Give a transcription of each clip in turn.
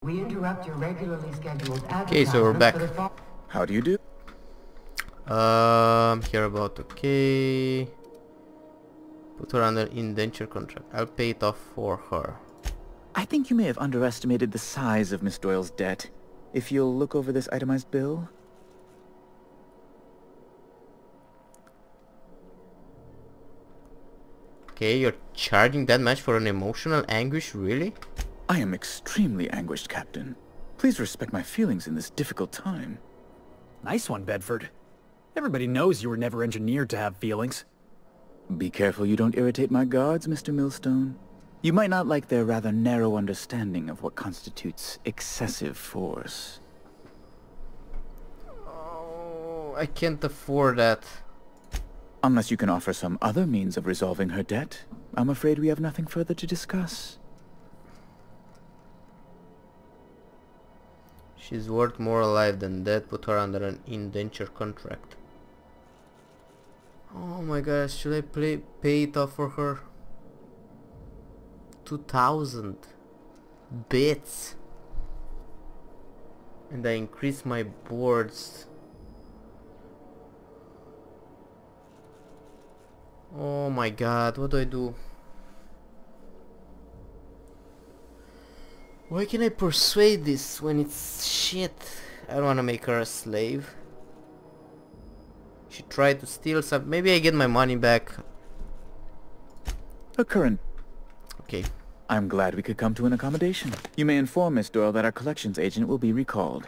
We interrupt your regularly scheduled Okay, so we're back. How do you do? Here about okay. Put her under indenture contract. I'll pay it off for her. I think you may have underestimated the size of Miss Doyle's debt. If you'll look over this itemized bill. Okay, you're charging that much for an emotional anguish, really? I am extremely anguished, Captain. Please respect my feelings in this difficult time. Nice one, Bedford. Everybody knows you were never engineered to have feelings. Be careful you don't irritate my guards, Mr. Millstone. You might not like their rather narrow understanding of what constitutes excessive force. Oh, I can't afford that. Unless you can offer some other means of resolving her debt, I'm afraid we have nothing further to discuss. She's worth more alive than dead. Put her under an indenture contract. Oh my gosh, should I pay it off for her? 2,000 bits. And I increase my boards. Oh my god, what do I do? Why can I persuade this when it's shit? I don't wanna make her a slave. She tried to steal some. Maybe I get my money back. A current. Okay. I'm glad we could come to an accommodation. You may inform Miss Doyle that our collections agent will be recalled.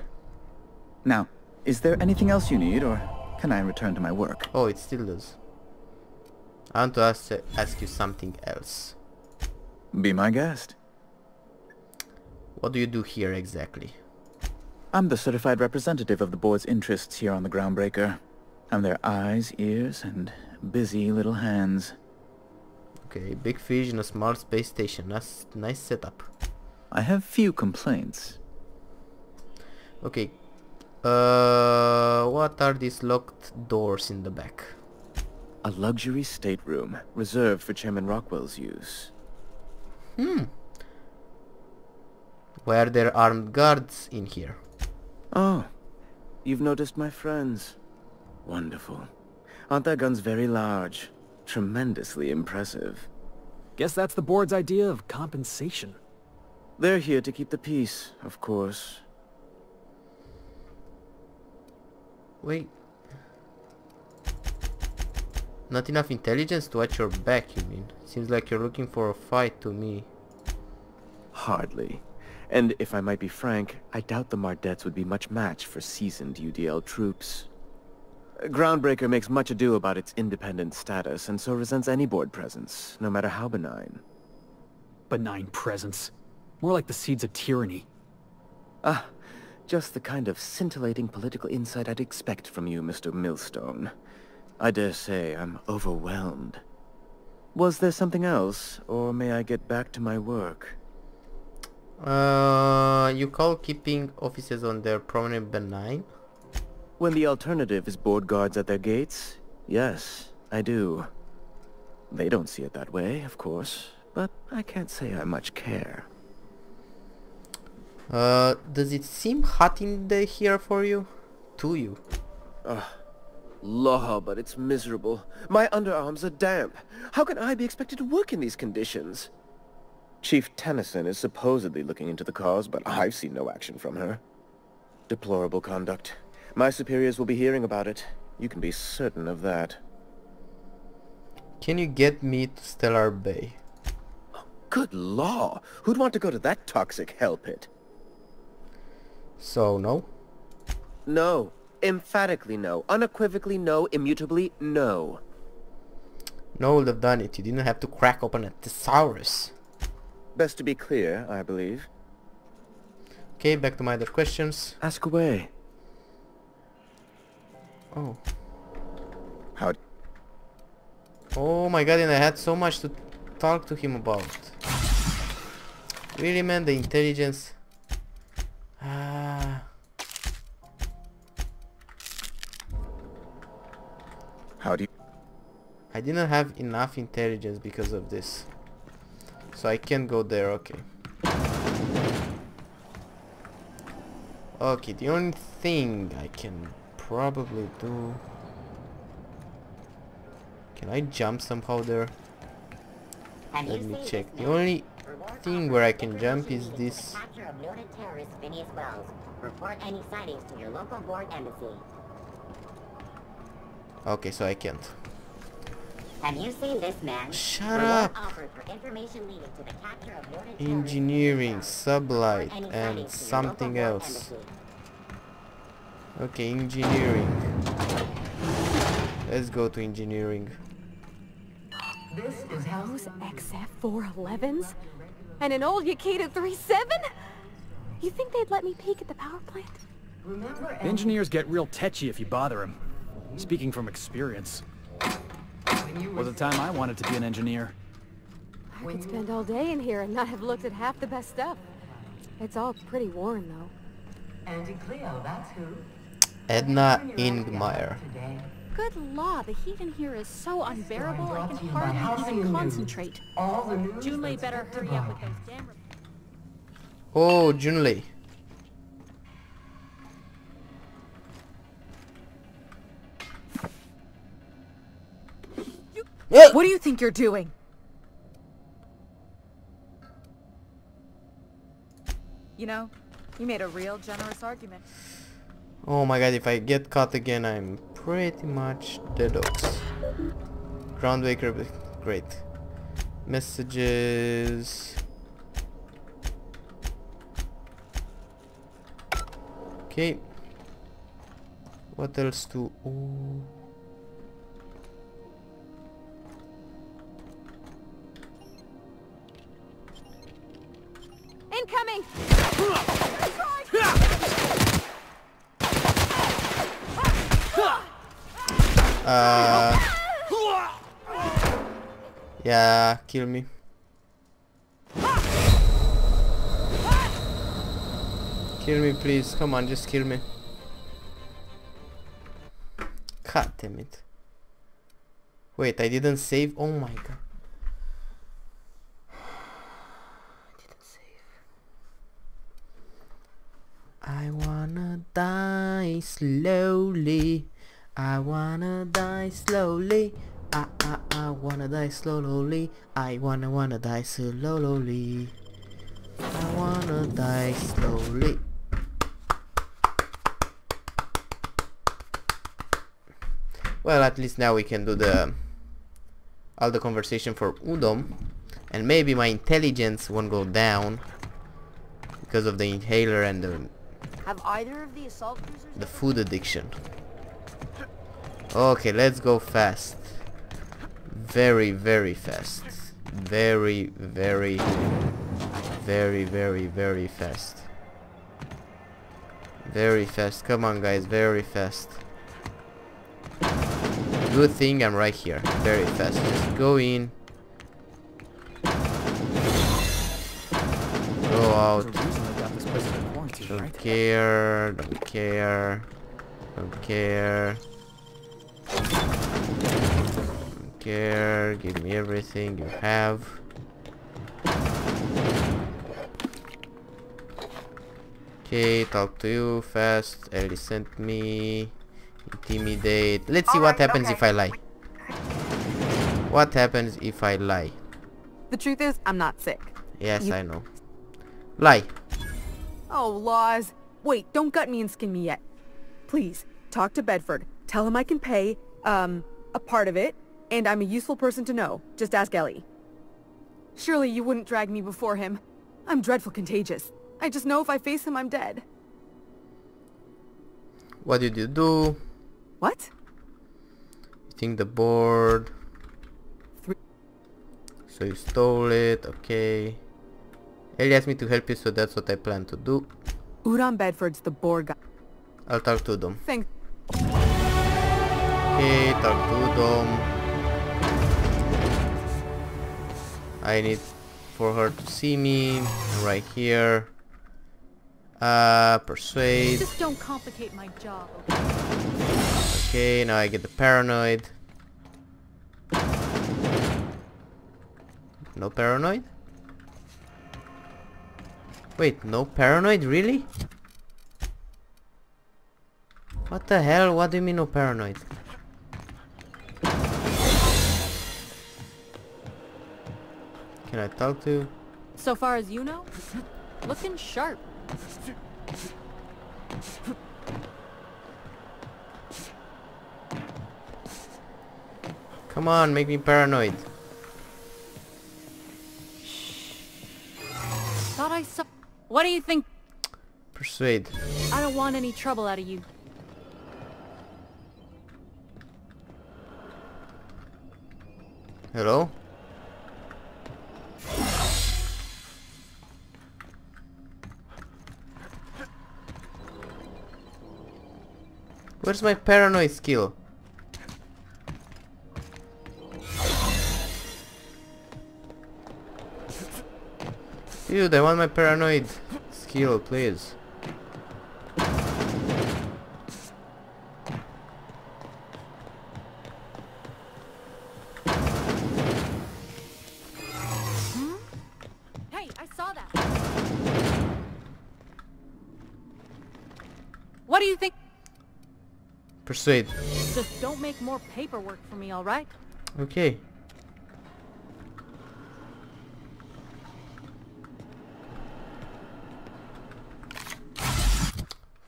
Now, is there anything else you need, or can I return to my work? Oh, it still does. I want to ask you something else. Be my guest. What do you do here exactly? I'm the certified representative of the board's interests here on the Groundbreaker. I'm their eyes, ears, and busy little hands. Okay, big fish in a small space station. That's nice setup. I have few complaints. Okay. What are these locked doors in the back? A luxury stateroom, reserved for Chairman Rockwell's use. Were there armed guards in here? Oh, you've noticed my friends. Wonderful. Aren't their guns very large? Tremendously impressive. Guess that's the board's idea of compensation. They're here to keep the peace, of course. Wait. Not enough intelligence to watch your back, you mean? Seems like you're looking for a fight to me. Hardly. And if I might be frank, I doubt the Mardettes would be much match for seasoned UDL troops. Groundbreaker makes much ado about its independent status, and so resents any board presence, no matter how benign. Benign presence. More like the seeds of tyranny. Ah, just the kind of scintillating political insight I'd expect from you, Mr. Millstone. I dare say I'm overwhelmed. Was there something else, or may I get back to my work? You call keeping officers on their prominent benign? When the alternative is board guards at their gates, yes, I do. They don't see it that way, of course, but I can't say I much care. Does it seem hot in here for you? To you? Law, but it's miserable. My underarms are damp. How can I be expected to work in these conditions? Chief Tennyson is supposedly looking into the cause, but I've seen no action from her. Deplorable conduct. My superiors will be hearing about it. You can be certain of that. Can you get me to Stellar Bay? Good law! Who'd want to go to that toxic hell pit? So, no? No. Emphatically no. Unequivocally no. Immutably no. No would have done it. You didn't have to crack open a thesaurus. Best to be clear, I believe. Okay, back to my other questions. Ask away. Oh. How? Oh my god, and I had so much to talk to him about. Really, man, the intelligence. How do you... I didn't have enough intelligence because of this. So I can't go there, okay. Okay, the only thing I can probably do... Can I jump somehow there? Let me check. The only thing where I can jump is this. Okay, so I can't. Have you seen this man? Shut up! Engineering, sublight, and something else. Okay, engineering. Let's go to engineering. This is how Those XF411s? And an old Yakita 37? You think they'd let me peek at the power plant? remember Engineers get real tetchy if you bother them. Speaking from experience. when you were Was a time I wanted to be an engineer. I could spend all day in here and not have looked at half the best stuff. It's all pretty worn, though. Andy Cleo, that's who. Edna Turn your light down Ingmeyer. today. Good law, the heat in here is so unbearable I brought can to you by hardly Housing even News. concentrate. All the news Junlei that's better fit to hurry up with buy. those damn... Oh, Junlei. What do you think you're doing? You know, you made a real generous argument. Oh my god, if I get caught again, I'm pretty much dead dogs. Groundwaker, great. Messages. Okay. What else to... Ooh. Incoming! Yeah, kill me. Kill me, please. Come on, just kill me. God damn it. Wait, I didn't save. Oh my god. I didn't save. I wanna die slowly. I wanna die slowly. I wanna die slowly. I wanna die slowly. I wanna die slowly. Well, at least now we can do the all the conversation for Udom, and maybe my intelligence won't go down because of the inhaler and Have either of the assault cruisers... the food addiction. Okay, let's go fast. Very, very fast. Very, very, very, very, very fast. Very fast. Come on, guys, very fast. Good thing I'm right here. Very fast. Just go in. Go out. There's a reason they got this place under quarantine, Don't right? care. Don't care. Don't care. Don't care. Give me everything you have. Okay, talk to you fast. Ellie sent me. Intimidate. Let's see what happens if I lie. What happens if I lie? The truth is, I'm not sick. Yes, I know. Lie. Oh, laws. Wait, don't gut me and skin me yet. Please, talk to Bedford. Tell him I can pay, a part of it, and I'm a useful person to know. Just ask Ellie. Surely you wouldn't drag me before him. I'm dreadful contagious. I just know if I face him, I'm dead. What did you do? What? You think the board. So you stole it, okay. Ellie asked me to help you, so that's what I plan to do. Udon Bedford's the board guy. I'll talk to them. Thanks. Okay, talk to them. I need for her to see me. Right here. Persuade. Just don't complicate my job, Okay, now I get the paranoid. No paranoid? Wait, no paranoid? Really? What the hell? What do you mean no paranoid? Can I talk to you? So far as you know, looking sharp. Come on, make me paranoid. Thought I saw. What do you think? Persuade. I don't want any trouble out of you. Hello? Where's my paranoid skill? Dude, I want my paranoid skill, please. Hey, I saw that. What do you think? Persuade. Just don't make more paperwork for me, all right? Okay.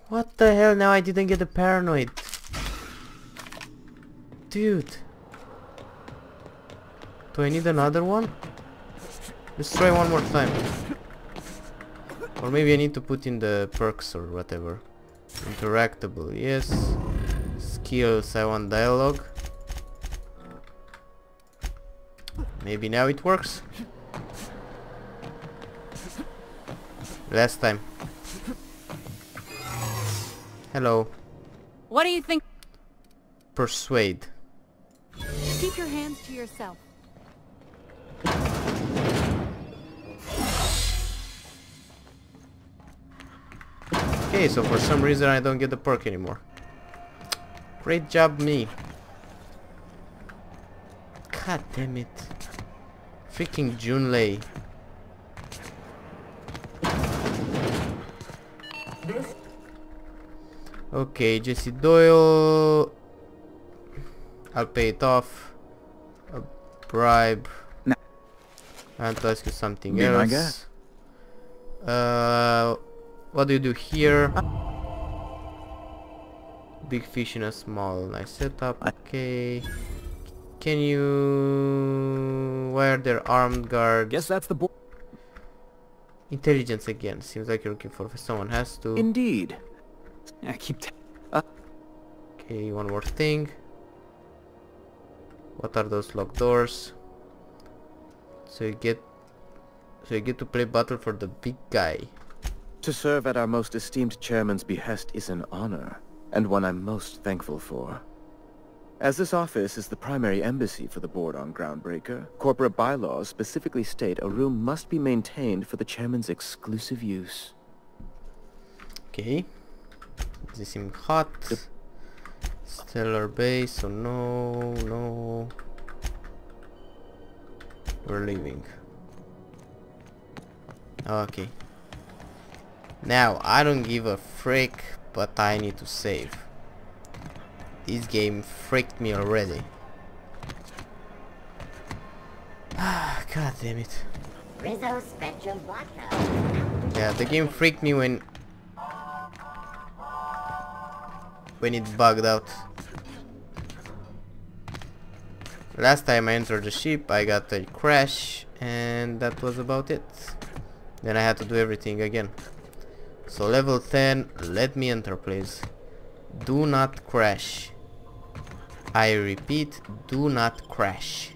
What the hell? Now I didn't get the paranoid. Dude. Do I need another one? Let's try one more time. Or maybe I need to put in the perks or whatever. Interactable, yes. Skills, I want dialogue. Maybe now it works. Last time. Hello. What do you think? Persuade. Keep your hands to yourself. Okay, so for some reason I don't get the perk anymore. Great job, me. God damn it. Freaking Junlei. Okay, Jesse Doyle. I'll pay it off. A bribe. Nah. I want to ask you something Be my else. What do you do here? Big fish in a small. Nice setup. Okay. Can you... Why are there armed guards? Guess that's the board. Intelligence again. Seems like you're looking for someone has to. Indeed. Yeah, keep. Okay, one more thing. What are those locked doors? So you get to play battle for the big guy. To serve at our most esteemed chairman's behest is an honor, and one I'm most thankful for. As this office is the primary embassy for the board on Groundbreaker, corporate bylaws specifically state a room must be maintained for the chairman's exclusive use. Okay. Does it seem hot? Stellar base, so no. We're leaving. Okay. Now, I don't give a frick, but I need to save. This game freaked me already. Ah, god damn it. Rizzo Spectrum Blackout. Yeah, the game freaked me when it bugged out. Last time I entered the ship, I got a crash, and that was about it. Then I had to do everything again. So level 10, let me enter please. Do not crash. I repeat, do not crash.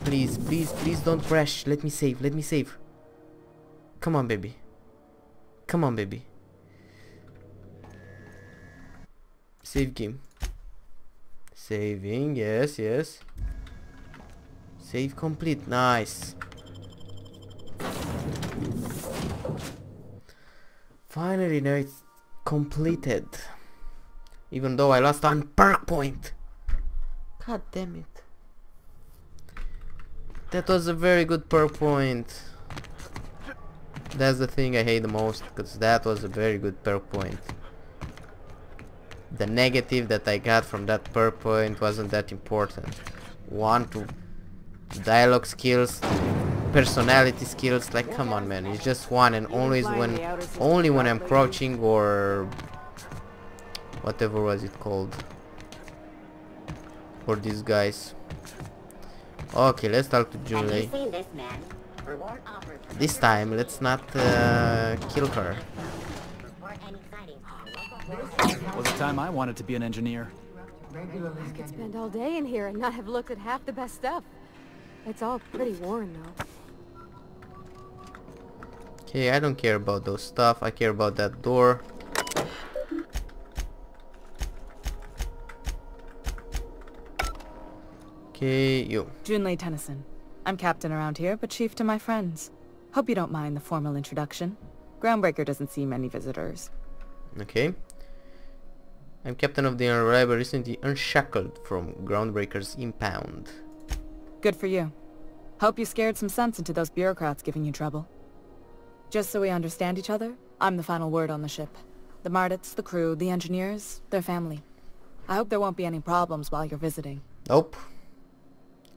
Please, please, please don't crash. Let me save, let me save. Come on, baby. Come on, baby. Save game. Saving, yes, yes. Save complete, nice. Finally, now it's completed. Even though I lost one perk point. God damn it. That was a very good perk point. That's the thing I hate the most, because that was a very good perk point. the negative that I got from that per point wasn't that important. 1 to dialogue skills, personality skills, like come on man, it's just 1, and only when I'm crouching or whatever was it called for these guys. Okay, let's talk to Julie. This time let's not kill her. Was a time I wanted to be an engineer. I could spend all day in here and not have looked at half the best stuff. It's all pretty worn though. Okay, I don't care about those stuff. I care about that door. Okay, you. Junlei Tennyson. I'm captain around here, but chief to my friends. Hope you don't mind the formal introduction. Groundbreaker doesn't see many visitors. Okay. I'm captain of the Unreliable, recently unshackled from Groundbreaker's impound. Good for you. Hope you scared some sense into those bureaucrats giving you trouble. Just so we understand each other, I'm the final word on the ship. The Mardets, the crew, the engineers, their family. I hope there won't be any problems while you're visiting. Nope.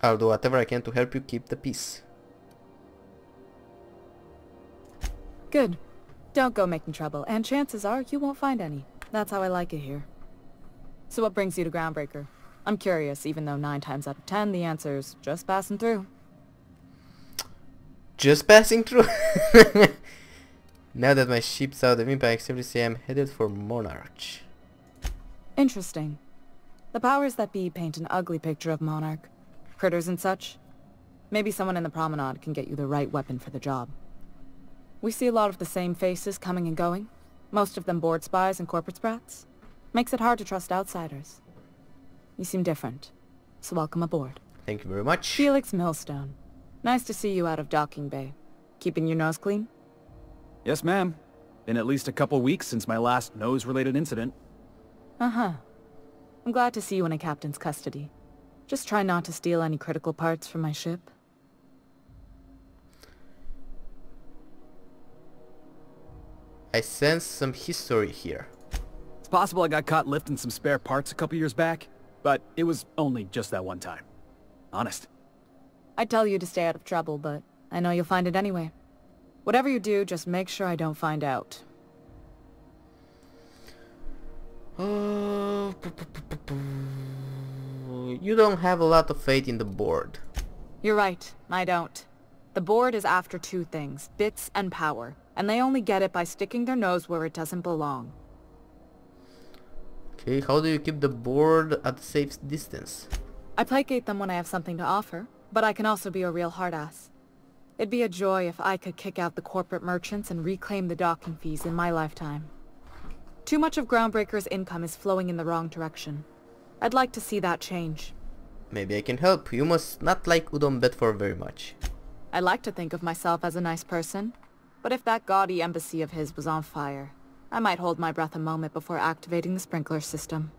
I'll do whatever I can to help you keep the peace. Good. Don't go making trouble, and chances are you won't find any. That's how I like it here. So what brings you to Groundbreaker? I'm curious, even though 9 times out of 10 the answer's just passing through. Just passing through? Now that my ship's out of impact, I simply say I'm headed for Monarch. Interesting. The powers that be paint an ugly picture of Monarch. Critters and such. Maybe someone in the promenade can get you the right weapon for the job. We see a lot of the same faces coming and going. Most of them board spies and corporate sprats. Makes it hard to trust outsiders. You seem different, so welcome aboard. Thank you very much. Felix Millstone. Nice to see you out of docking bay. Keeping your nose clean? Yes, ma'am. Been at least a couple weeks since my last nose-related incident. Uh-huh. I'm glad to see you in a captain's custody. Just try not to steal any critical parts from my ship. I sense some history here. It's possible I got caught lifting some spare parts a couple years back, but it was only just that one time. Honest. I'd tell you to stay out of trouble, but I know you'll find it anyway. Whatever you do, just make sure I don't find out. You don't have a lot of faith in the board. You're right, I don't. The board is after 2 things, bits and power, and they only get it by sticking their nose where it doesn't belong. Okay, how do you keep the board at a safe distance? I placate them when I have something to offer, but I can also be a real hard-ass. It'd be a joy if I could kick out the corporate merchants and reclaim the docking fees in my lifetime. Too much of Groundbreaker's income is flowing in the wrong direction. I'd like to see that change. Maybe I can help. You must not like Udom Bedford very much. I like to think of myself as a nice person, but if that gaudy embassy of his was on fire, I might hold my breath a moment before activating the sprinkler system.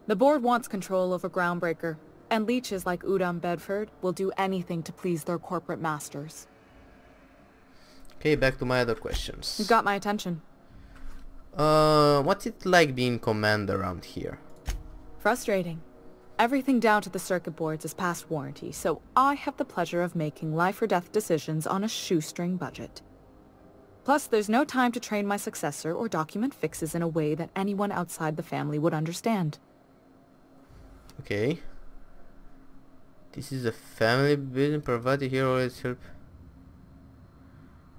The board wants control over Groundbreaker, and leeches like Udom Bedford will do anything to please their corporate masters. Okay, back to my other questions. You got my attention. What's it like being commander around here? Frustrating. Everything down to the circuit boards is past warranty, so I have the pleasure of making life or death decisions on a shoestring budget. Plus, there's no time to train my successor or document fixes in a way that anyone outside the family would understand. Okay. This is a family building. Parvati here always help.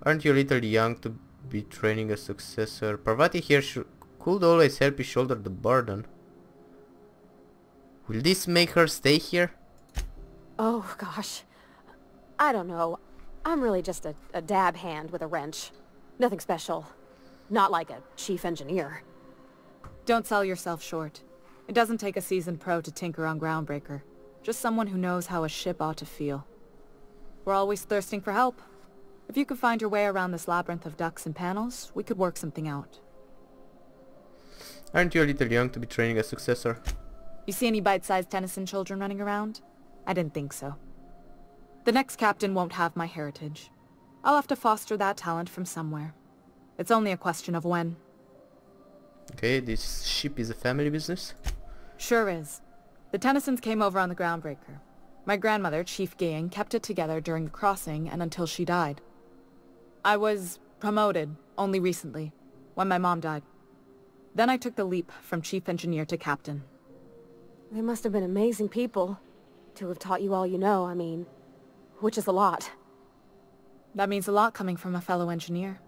Aren't you a little young to be training a successor? Parvati here could always help you shoulder the burden. Will this make her stay here? Oh, gosh. I don't know. I'm really just a dab hand with a wrench. Nothing special. Not like a chief engineer. Don't sell yourself short. It doesn't take a seasoned pro to tinker on Groundbreaker. Just someone who knows how a ship ought to feel. We're always thirsting for help. If you could find your way around this labyrinth of ducts and panels, we could work something out. Aren't you a little young to be training a successor? You see any bite-sized Tennyson children running around? I didn't think so. The next captain won't have my heritage. I'll have to foster that talent from somewhere. It's only a question of when. Okay, this ship is a family business. Sure is. The Tennysons came over on the Groundbreaker. My grandmother, Chief Gang, kept it together during the crossing and until she died. I was promoted only recently, when my mom died. Then I took the leap from chief engineer to captain. They must have been amazing people to have taught you all you know, I mean, which is a lot. That means a lot coming from a fellow engineer.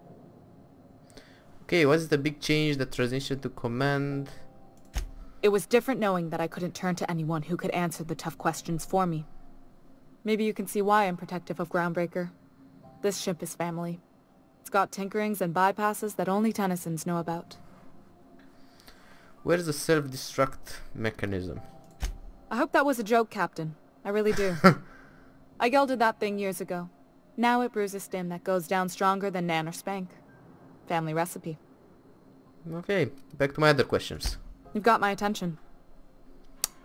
Okay, what's the big change, the transition to command? It was different knowing that I couldn't turn to anyone who could answer the tough questions for me. Maybe you can see why I'm protective of Groundbreaker. This ship is family. It's got tinkerings and bypasses that only Tennysons know about. Where's the self-destruct mechanism? I hope that was a joke, Captain. I really do. I gelded that thing years ago. Now it brews a stim that goes down stronger than Nan or Spank. Family recipe. Okay, back to my other questions. You've got my attention.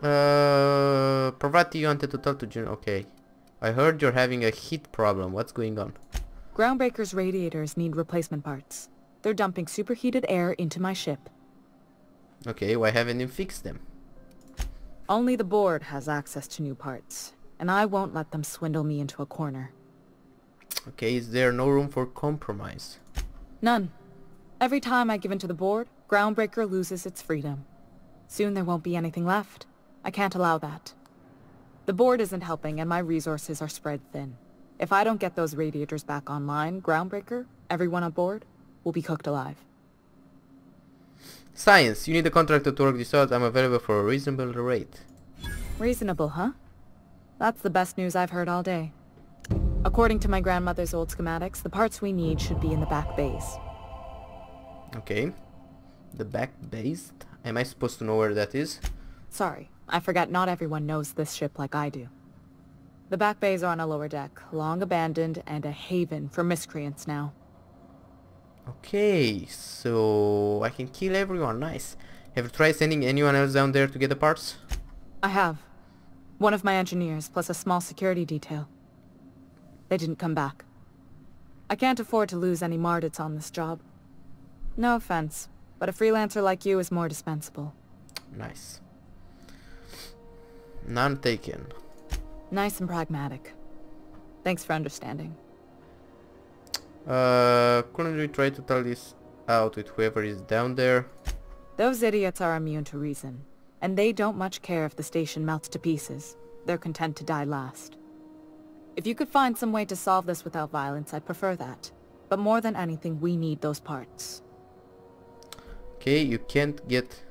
Pravati, you wanted to talk to June. Okay. I heard you're having a heat problem. What's going on? Groundbreaker's radiators need replacement parts. They're dumping superheated air into my ship. Okay, why haven't you fixed them? Only the board has access to new parts, and I won't let them swindle me into a corner. Okay, is there no room for compromise? None. Every time I give in to the board, Groundbreaker loses its freedom. Soon there won't be anything left. I can't allow that. The board isn't helping and my resources are spread thin. If I don't get those radiators back online, Groundbreaker, everyone on board, will be cooked alive. Science, you need a contractor to work this out. I'm available for a reasonable rate. Reasonable, huh? That's the best news I've heard all day. According to my grandmother's old schematics, the parts we need should be in the back bays. Okay. The back bays? Am I supposed to know where that is? Sorry, I forget not everyone knows this ship like I do. The back bays are on a lower deck, long abandoned and a haven for miscreants now. Okay, so I can kill everyone. Nice. Have you tried sending anyone else down there to get the parts? I have. One of my engineers, plus a small security detail. They didn't come back. I can't afford to lose any Mardits on this job. No offense, but a freelancer like you is more dispensable. Nice. None taken. Nice and pragmatic. Thanks for understanding. Couldn't we try to tell this out with whoever is down there? Those idiots are immune to reason, and they don't much care if the station melts to pieces. They're content to die last. If you could find some way to solve this without violence, I'd prefer that. But more than anything, we need those parts. Okay, you can't get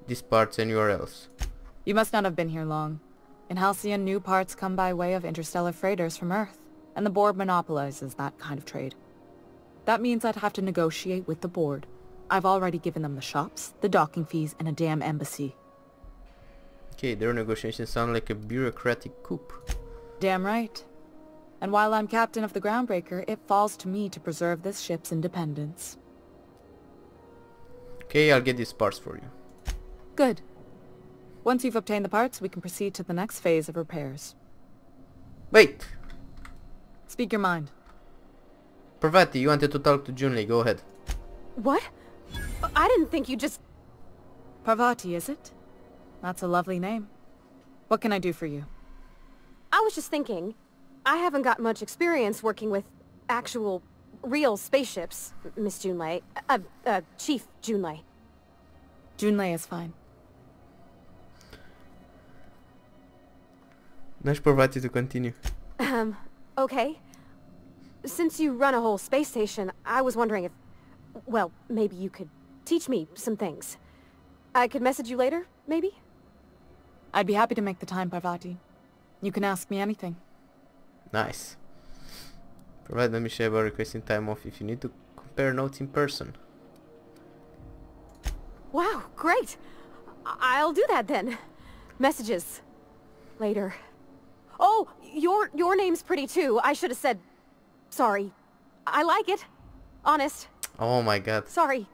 these parts anywhere else. You must not have been here long. In Halcyon, new parts come by way of interstellar freighters from Earth, and the board monopolizes that kind of trade. That means I'd have to negotiate with the board. I've already given them the shops, the docking fees, and a damn embassy. Okay, their negotiations sound like a bureaucratic coup. Damn right. And while I'm captain of the Groundbreaker, it falls to me to preserve this ship's independence. Okay, I'll get these parts for you. Good. Once you've obtained the parts, we can proceed to the next phase of repairs. Wait! Speak your mind. Pravati, you wanted to talk to Junlei, go ahead. What? I didn't think you just... Parvati, is it? That's a lovely name. What can I do for you? I was just thinking, I haven't got much experience working with actual, real spaceships, Miss Junlei. Chief Junlei. Junlei is fine. Nice Parvati to continue. Okay. Since you run a whole space station, I was wondering if... Well, maybe you could teach me some things. I could message you later, maybe? I'd be happy to make the time, Parvati. You can ask me anything. Nice. Provide let me share about requesting time off if you need to compare notes in person. Wow, great! I'll do that then. Messages. Later. Oh, your name's pretty too. I should have said... Sorry. I like it. Honest. Oh my god. Sorry.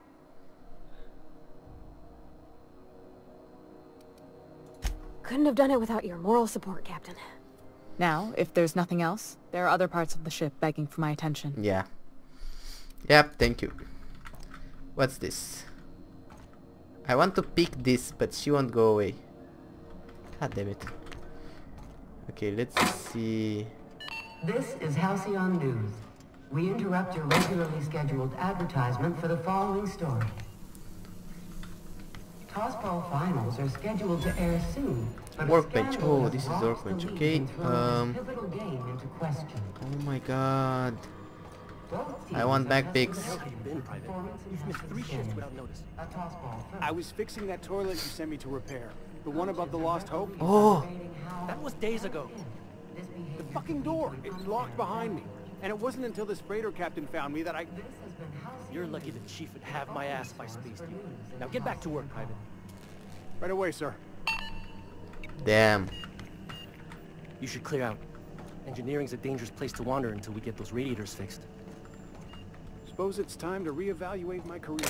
Couldn't have done it without your moral support, Captain. Now, if there's nothing else, there are other parts of the ship begging for my attention. Yeah. Yep, thank you. What's this? I want to pick this, but she won't go away. God damn it. Okay, let's see. This is Halcyon News. We interrupt your regularly scheduled advertisement for the following story. Tossball finals are scheduled to air soon. But Workbench. scandal Oh, has this is rocked the workbench. league Okay. and thrown this pivotal game into question. Oh my god. Both I want teams back are picks. testing their performance enhancing skills. A tossball first. I was fixing that toilet you sent me to repair. The one above the Lost Hope? Oh, That was days ago. The fucking door. It locked behind me. And it wasn't until this freighter captain found me that I... You're lucky the chief would have my ass if I spaced you. Now get back to work, Private. Right away, sir. damn. You should clear out. Engineering's a dangerous place to wander until we get those radiators fixed. Suppose it's time to reevaluate my career.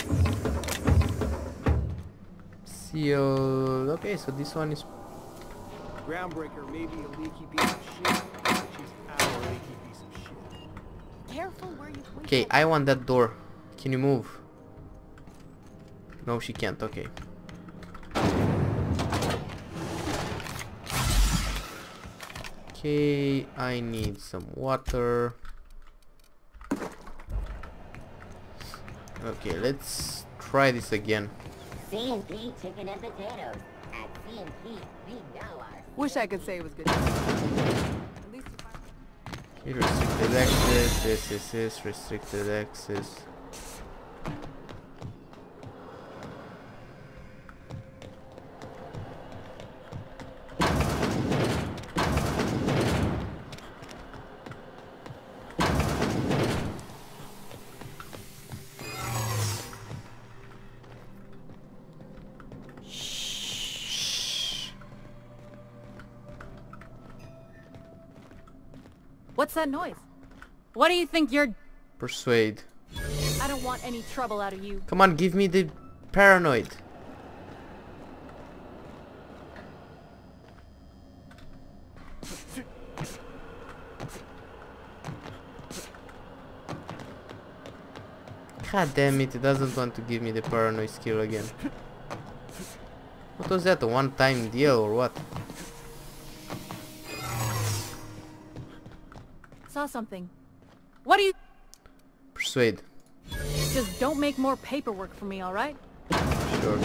Sealed. Okay, so this one is... Groundbreaker may be a leaky piece of shit, but she's our leaky piece of shit. Careful where you point. Okay, I want that door. Can you move? No, she can't. Okay. Okay, I need some water. Okay, let's try this again. C&P chicken and potatoes. At C&P, we know our... Wish I could say it was good. At least you find... Okay, restricted access, this, restricted access. What's that noise? What do you think you're... Persuade. I don't want any trouble out of you. Come on, give me the paranoid. God damn it, it doesn't want to give me the paranoid skill again. What was that, a one-time deal or what? Saw something. What do you... Persuade. Just don't make more paperwork for me, alright? Sure.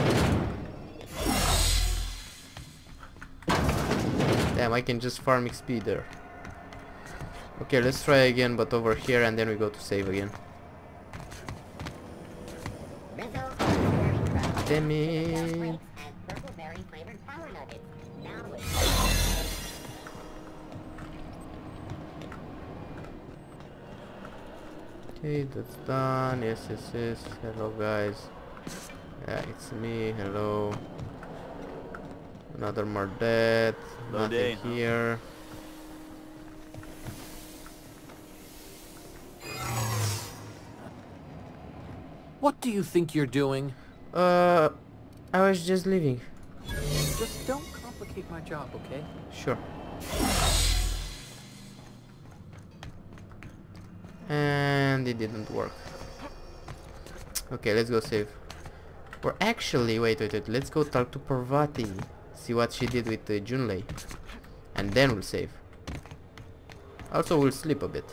Damn, I can just farm XP there. Okay, let's try again, but over here, and then we go to save again. Damn it. Okay, that's done. Yes. Hello, guys. Yeah, it's me. Hello. Another more dead. Nothing here. What do you think you're doing? I was just leaving. Just don't complicate my job, okay? Sure. And it didn't work. Okay, let's go save. Or actually, wait, let's go talk to Parvati. See what she did with Junlei. And then we'll save. Also, we'll sleep a bit.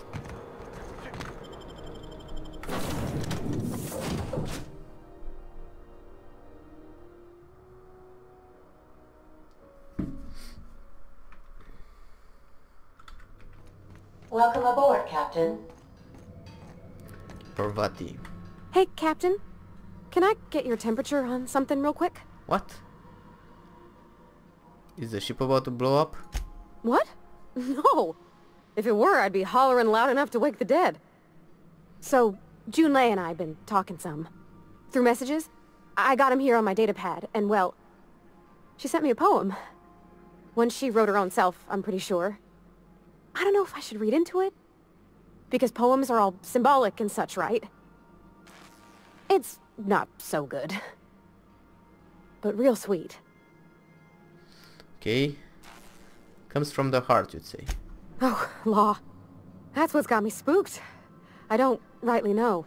Welcome aboard, Captain. Parvati. Hey, Captain. Can I get your temperature on something real quick? What? Is the ship about to blow up? What? No. If it were, I'd be hollering loud enough to wake the dead. So, Junlei and I have been talking some. Through messages. I got him here on my datapad, and well, she sent me a poem. One she wrote her own self, I'm pretty sure. I don't know if I should read into it. Because poems are all symbolic and such, right? It's not so good. But real sweet. Okay. Comes from the heart, you'd say. Oh, law. That's what's got me spooked. I don't rightly know.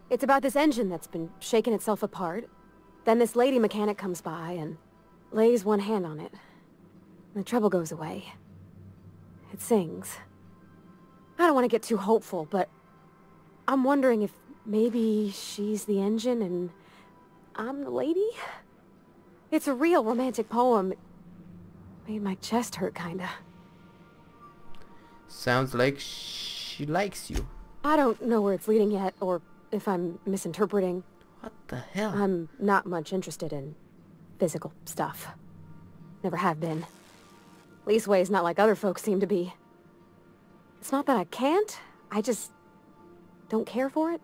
It's about this engine that's been shaking itself apart. Then this lady mechanic comes by and lays one hand on it. The trouble goes away. It sings. I don't want to get too hopeful, but I'm wondering if maybe she's the engine and I'm the lady? It's a real romantic poem. It made my chest hurt, kinda. Sounds like she likes you. I don't know where it's leading yet, or if I'm misinterpreting. What the hell? I'm not much interested in physical stuff. Never have been. Leastways not like other folks seem to be. It's not that I can't, I just don't care for it.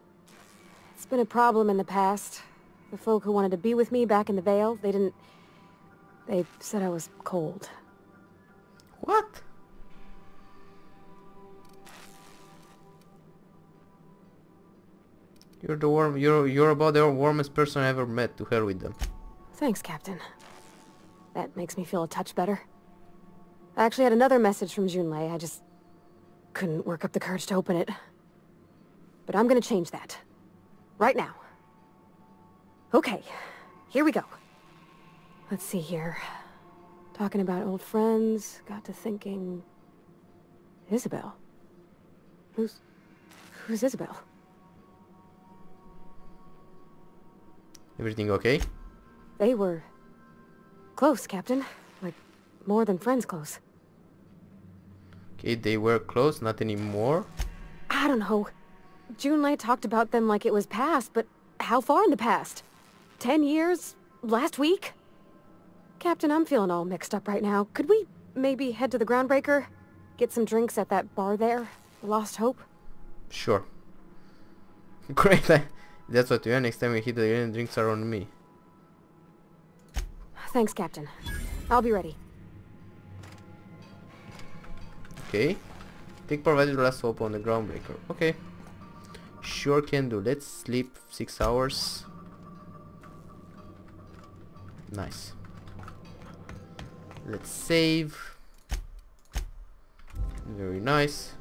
It's been a problem in the past. The folk who wanted to be with me back in the Vale, they said I was cold. What? You're about the warmest person I ever met. To hell with them. Thanks, Captain. That makes me feel a touch better. I actually had another message from Junlei. I just couldn't work up the courage to open it. But I'm gonna change that. Right now. Okay, here we go. Let's see here. Talking about old friends, got to thinking... Isabel? Who's Isabel? Everything okay? They were... close, Captain. Like, more than friends close. Okay, they were close, not anymore. I don't know. Junlei talked about them like it was past, but how far in the past? 10 years? Last week? Captain, I'm feeling all mixed up right now. Could we maybe head to the Groundbreaker? Get some drinks at that bar there? The Lost Hope? Sure. Great. That's what we are. Next time we hit the area, drinks are on me. Thanks, Captain. I'll be ready. Okay. Take provided last hope on the Groundbreaker. Okay. Sure can do. Let's sleep 6 hours. Nice. Let's save. Very nice.